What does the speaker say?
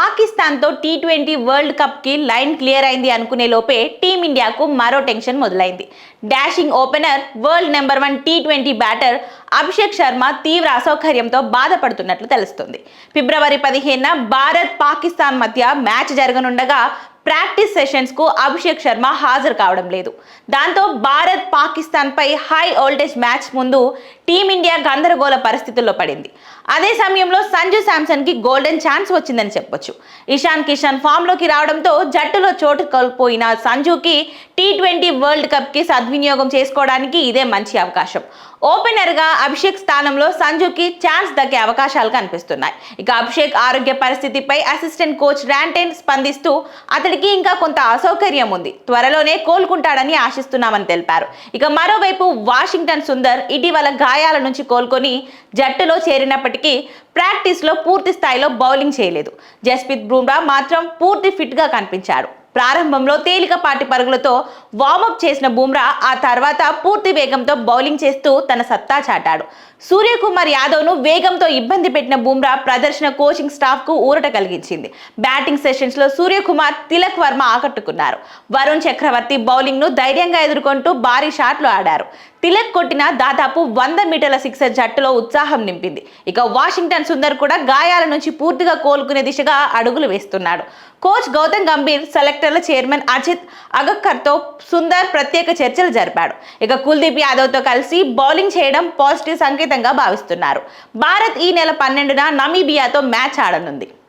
పాకిస్తాన్తో T20 world కప్కి line clear అయింది అనుకునే లోపే టీమిండియాకు మరో టెన్షన్ మొదలైంది. Dashing opener, world number 1 T20 batter Abhishek Sharma తీవ్ర అసౌకర్యంతో బాధపడుతున్నట్లు తెలుస్తుంది. ఫిబ్రవరి 15న భారత్ పాకిస్తాన్ మధ్య మ్యాచ్ జరగనుండగా ప్రాక్టీస్ సెషన్స్ కు అభిషేక్ శర్మ హాజరు కావడం లేదు. దాంతో భారత్ పాకిస్తాన్ పై హై వోల్టేజ్ మ్యాచ్ ముందు టీమిండియా గందరగోళ పరిస్థితుల్లో పడింది. అదే సమయంలో సంజు శాంసన్ కి గోల్డెన్ ఛాన్స్ వచ్చిందని చెప్పొచ్చు. ఇషాన్ కిషన్ ఫామ్ లోకి రావడంతో జట్టులో చోటు కోల్పోయిన సంజుకి టీ20 వరల్డ్ కప్ కి సద్వినియోగం చేసుకోవడానికి ఇదే మంచి అవకాశం. ఓపెనర్ గా అభిషేక్ స్థానంలో సంజుకి ఛాన్స్ దక్కే అవకాశాలు కనిపిస్తున్నాయి. ఇక అభిషేక్ ఆరోగ్య పరిస్థితిపై అసిస్టెంట్ కోచ్ ర్యాంటెన్ స్పందిస్తూ అతడికి ఇంకా కొంత అసౌకర్యం ఉంది, త్వరలోనే కోలుకుంటాడని ఆశిస్తున్నామని తెలిపారు. ఇక మరోవైపు వాషింగ్టన్ సుందర్ ఇటీవల గాయాల నుంచి కోలుకొని జట్టులో చేరినప్పటికీ ప్రాక్టీస్ లో పూర్తి స్థాయిలో బౌలింగ్ చేయలేదు. జస్ప్రీత్ బుమ్రా మాత్రం పూర్తి ఫిట్ గా కనిపించాడు. ప్రారంభంలో తేలికపాటి పరుగులతో వార్మప్ చేసిన బుమ్రా ఆ తర్వాత పూర్తి వేగంతో బౌలింగ్ చేస్తూ తన సత్తా చాటాడు. సూర్యకుమార్ యాదవ్ను వేగంతో ఇబ్బంది పెట్టిన బుమ్రా ప్రదర్శన కోచింగ్ స్టాఫ్ కు ఊరట కలిగించింది. బ్యాటింగ్ సెషన్స్ లో సూర్యకుమార్, తిలక్ వర్మ ఆకట్టుకున్నారు. వరుణ్ చక్రవర్తి బౌలింగ్ ను ధైర్యంగా ఎదుర్కొంటూ భారీ షాట్లు ఆడారు. తిలక్ కొట్టిన దాదాపు 100 మీటర్ల సిక్సర్ జట్టులో ఉత్సాహం నింపింది. ఇక వాషింగ్టన్ సుందర్ కూడా గాయాల నుంచి పూర్తిగా కోలుకునే దిశగా అడుగులు వేస్తున్నాడు. కోచ్ గౌతమ్ గంభీర్, సెలెక్టర్ల చైర్మన్ అజిత్ అగర్కర్తో సుందర్ ప్రత్యేక చర్చలు జరిపాడు. ఇక కుల్దీప్ యాదవ్తో కలిసి బౌలింగ్ చేయడం పాజిటివ్ సంకేతంగా భావిస్తున్నారు. భారత్ ఈ నెల 12న నమీబియాతో మ్యాచ్ ఆడనుంది.